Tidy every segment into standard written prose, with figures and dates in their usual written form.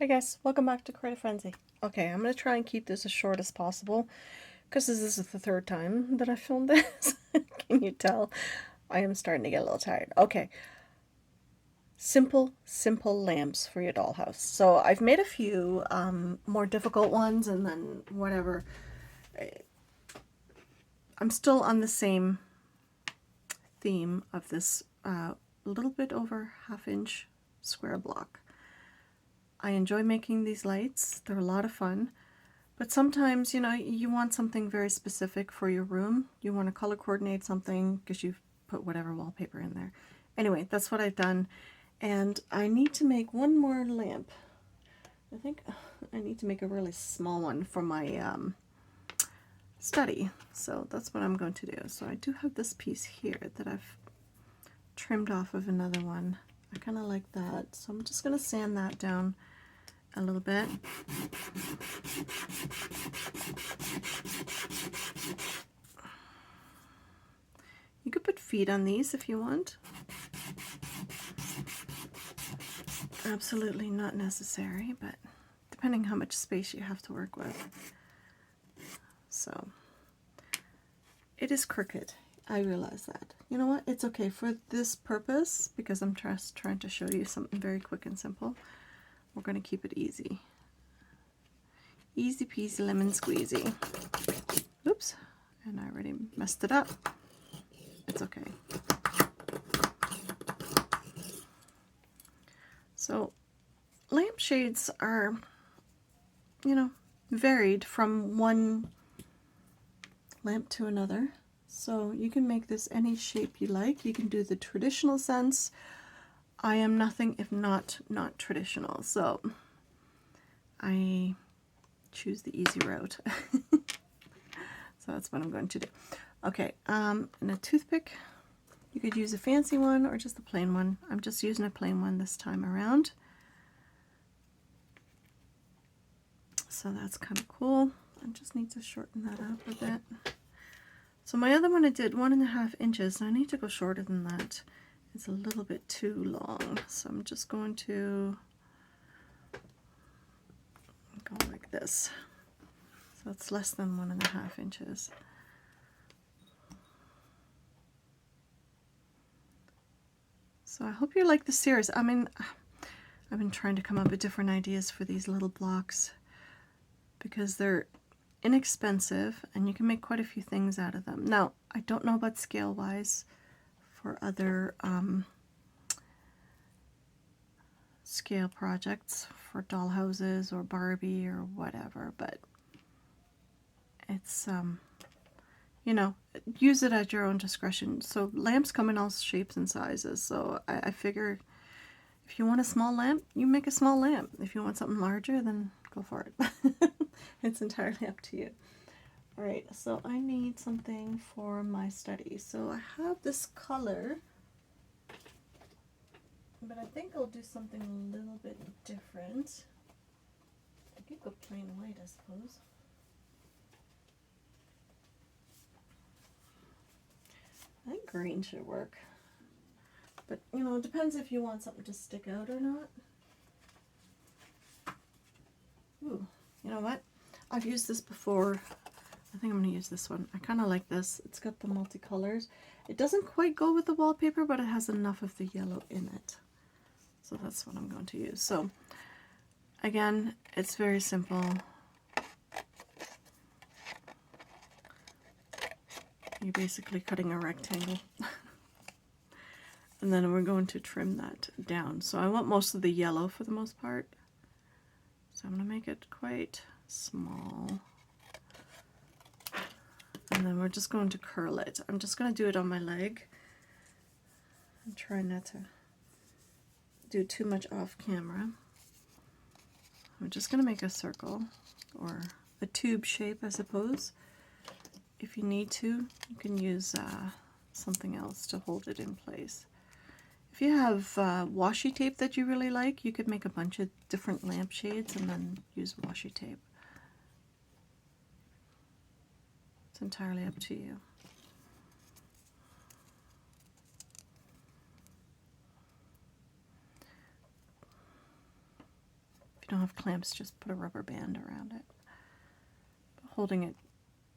Hi guys, welcome back to Creative Frenzy. Okay, I'm going to try and keep this as short as possible because this is the third time that I filmed this. Can you tell? I am starting to get a little tired. Okay, simple lamps for your dollhouse. So I've made a few more difficult ones and then whatever. I'm still on the same theme of this little bit over half-inch square block. I enjoy making these lights. They're a lot of fun. But sometimes, you know, you want something very specific for your room. You want to color coordinate something because you've put whatever wallpaper in there. Anyway, that's what I've done. And I need to make one more lamp. I think I need to make a really small one for my study. So that's what I'm going to do. So I do have this piece here that I've trimmed off of another one. I kind of like that. So I'm just going to sand that down a little bit. You could put feet on these if you want. Absolutely not necessary, but depending how much space you have to work with. So it is crooked. I realize that. You know what? It's okay for this purpose because I'm just trying to show you something very quick and simple. We're going to keep it easy. Easy peasy lemon squeezy. Oops, and I already messed it up. It's okay. So lampshades are, you know, varied from one lamp to another. So you can make this any shape you like. You can do the traditional sense. I am nothing if not traditional. So I choose the easy route. So that's what I'm going to do. Okay, and a toothpick. You could use a fancy one or just a plain one. I'm just using a plain one this time around. So that's kind of cool. I just need to shorten that up a bit. So my other one I did 1.5 inches. I need to go shorter than that. It's a little bit too long. So I'm just going to go like this. So it's less than 1.5 inches. So I hope you like the series. I mean, I've been trying to come up with different ideas for these little blocks because they're inexpensive and you can make quite a few things out of them. Now, I don't know about scale-wise for other scale projects for dollhouses or Barbie or whatever, but it's, you know, use it at your own discretion. So lamps come in all shapes and sizes, so I figure if you want a small lamp, you make a small lamp. If you want something larger, then go for it. It's entirely up to you. All right, so I need something for my study. So I have this color, but I think I'll do something a little bit different. I could go plain white, I suppose. I think green should work. But, you know, it depends if you want something to stick out or not. Ooh, you know what? I've used this before. I think I'm going to use this one. I kind of like this. It's got the multicolors. It doesn't quite go with the wallpaper, but it has enough of the yellow in it. So that's what I'm going to use. So, again, it's very simple. You're basically cutting a rectangle. And then we're going to trim that down. So I want most of the yellow for the most part. So I'm going to make it quite small. And then we're just going to curl it. I'm just going to do it on my leg. I'm trying not to do too much off camera. I'm just going to make a circle or a tube shape, I suppose. If you need to, you can use something else to hold it in place. If you have washi tape that you really like, you could make a bunch of different lampshades and then use washi tape. It's entirely up to you. If you don't have clamps, just put a rubber band around it. But holding it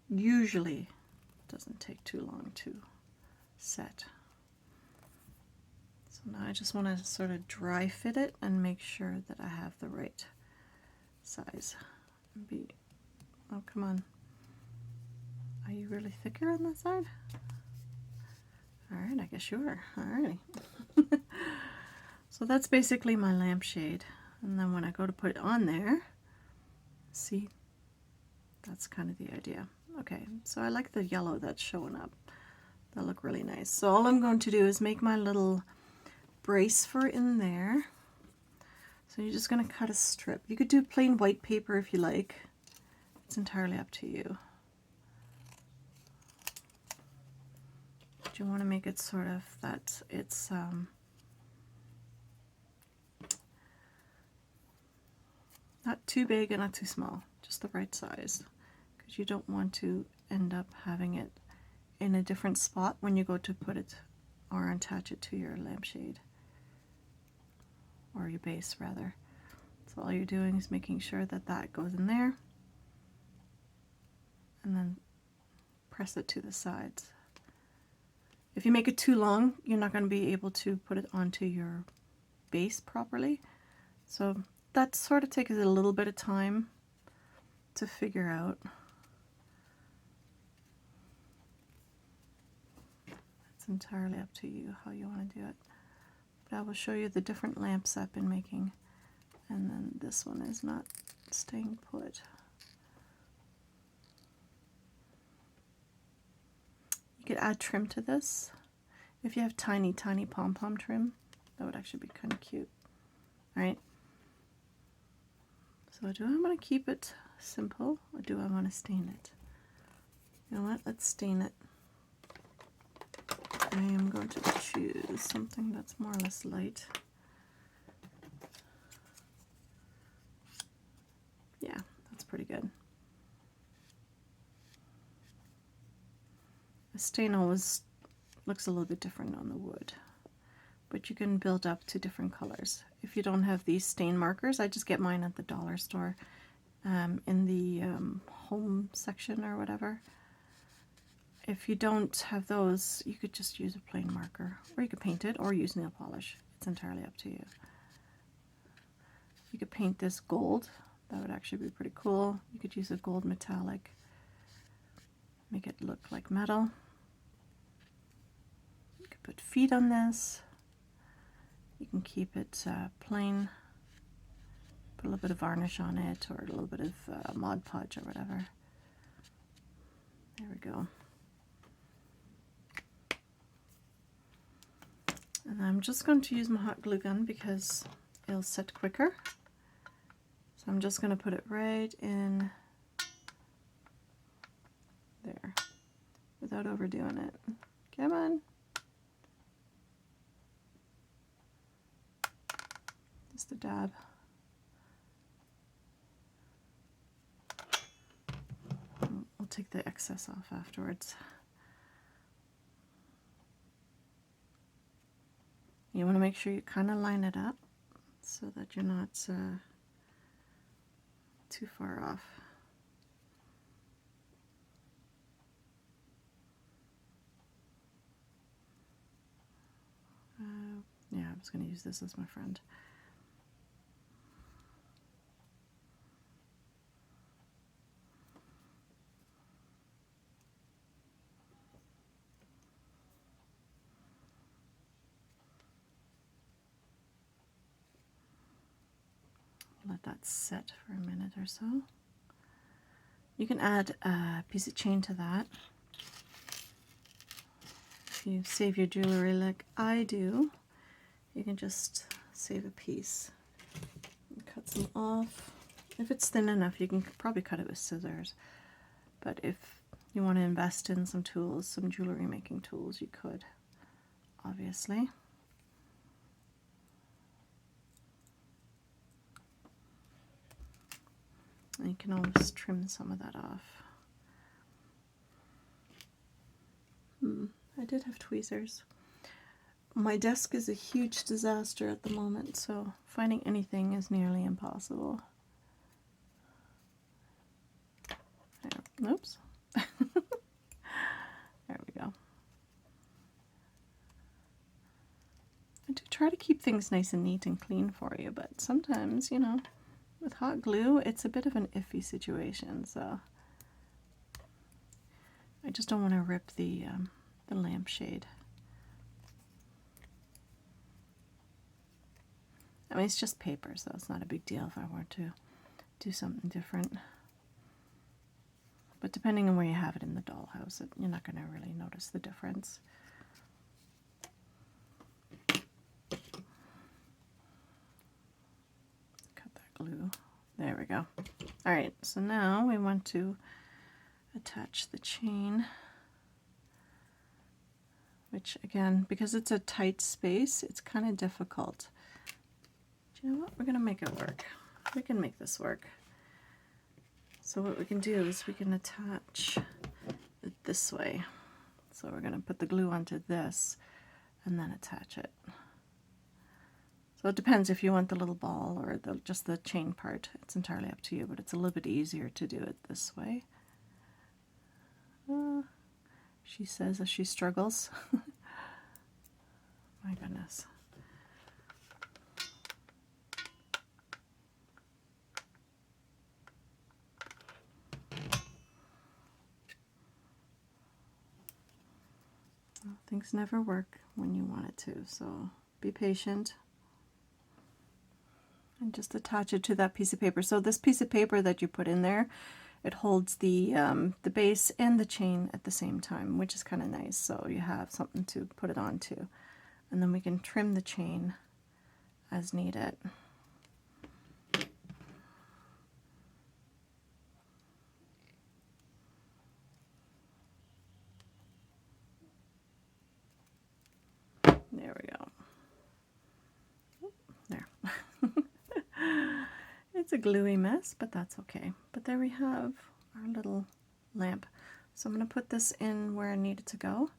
usually doesn't take too long to set. So now I just want to sort of dry fit it and make sure that I have the right size. Oh, come on. Are you really thicker on that side? Alright, I guess you are. Alrighty. So that's basically my lampshade. And then when I go to put it on there, see, that's kind of the idea. Okay, so I like the yellow that's showing up. That'll look really nice. So all I'm going to do is make my little brace for in there. So you're just going to cut a strip. You could do plain white paper if you like. It's entirely up to you. But you want to make it sort of that it's not too big and not too small, just the right size, because you don't want to end up having it in a different spot when you go to put it or attach it to your lampshade, or your base rather. So all you're doing is making sure that that goes in there, and then press it to the sides. If you make it too long, you're not going to be able to put it onto your base properly. So that sort of takes a little bit of time to figure out. It's entirely up to you how you want to do it. But I will show you the different lamps I've been making. And then this one is not staying put. You could add trim to this. If you have tiny pom-pom trim, that would actually be kind of cute. Alright. So do I want to keep it simple, or do I want to stain it? You know what? Let's stain it. I am going to choose something that's more or less light. Yeah, that's pretty good. A stain always looks a little bit different on the wood, but you can build up to different colors. If you don't have these stain markers, I just get mine at the dollar store in the home section or whatever. If you don't have those, you could just use a plain marker, or you could paint it or use nail polish. It's entirely up to you. You could paint this gold. That would actually be pretty cool. You could use a gold metallic, make it look like metal. You could put feet on this. You can keep it plain, put a little bit of varnish on it, or a little bit of Mod Podge or whatever. There we go. And I'm just going to use my hot glue gun because it'll set quicker. So I'm just going to put it right in there without overdoing it. Come on. Just a dab. I'll take the excess off afterwards. You want to make sure you kind of line it up so that you're not too far off. Yeah, I was going to use this as my friend. Let that set for a minute or so. You can add a piece of chain to that. If you save your jewelry like I do, you can just save a piece and cut some off. If it's thin enough, you can probably cut it with scissors. But if you want to invest in some tools, some jewelry making tools, you could, obviously. And you can always trim some of that off. I did have tweezers. My desk is a huge disaster at the moment, so finding anything is nearly impossible. There, oops. There we go. I do try to keep things nice and neat and clean for you, but sometimes, you know, with hot glue, it's a bit of an iffy situation, so I just don't want to rip the lampshade. I mean, it's just paper, so it's not a big deal if I were to do something different. But depending on where you have it in the dollhouse, you're not going to really notice the difference. Cut that glue. There we go. All right, so now we want to attach the chain, which again, because it's a tight space, it's kind of difficult. Do you know what? We're going to make it work. We can make this work. So what we can do is we can attach it this way. So we're going to put the glue onto this and then attach it. So it depends if you want the little ball or just the chain part. It's entirely up to you, but it's a little bit easier to do it this way. She says as she struggles. My goodness. Things never work when you want it to, so be patient. And just attach it to that piece of paper. So this piece of paper that you put in there, it holds the base and the chain at the same time, which is kind of nice. So you have something to put it onto. And then we can trim the chain as needed. There we go. There. It's a gluey mess, but that's okay. But there we have our little lamp. So I'm going to put this in where I need it to go,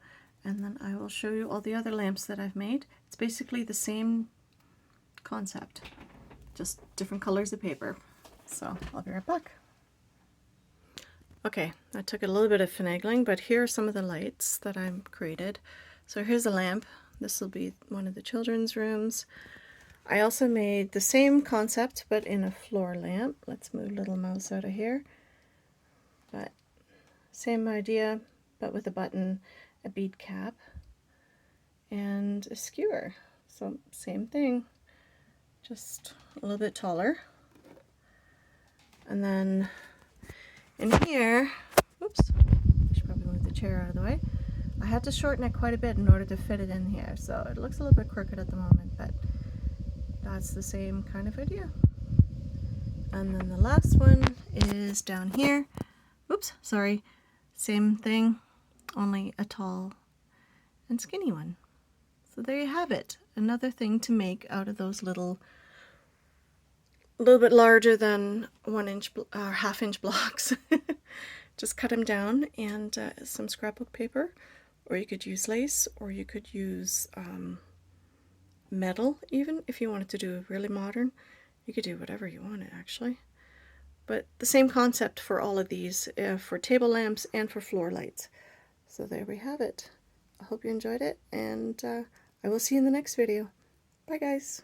and then I will show you all the other lamps that I've made. It's basically the same concept, just different colors of paper. So I'll be right back. Okay, that took a little bit of finagling, but here are some of the lights that I've created. So here's a lamp. This will be one of the children's rooms. I also made the same concept, but in a floor lamp. Let's move little mouse out of here. But same idea, but with a button, a bead cap, and a skewer. So same thing, just a little bit taller. And then in here, oops, I should probably move the chair out of the way. I had to shorten it quite a bit in order to fit it in here, so it looks a little bit crooked at the moment, but that's the same kind of idea. And then the last one is down here. Oops, sorry. Same thing, only a tall and skinny one. So there you have it. Another thing to make out of those little, a little bit larger than 1 inch or ½ inch blocks. Just cut them down and some scrapbook paper, or you could use lace, or you could use metal even if you wanted to do really modern. You could do whatever you wanted actually. But the same concept for all of these, for table lamps and for floor lights. So there we have it. I hope you enjoyed it, and I will see you in the next video. Bye guys.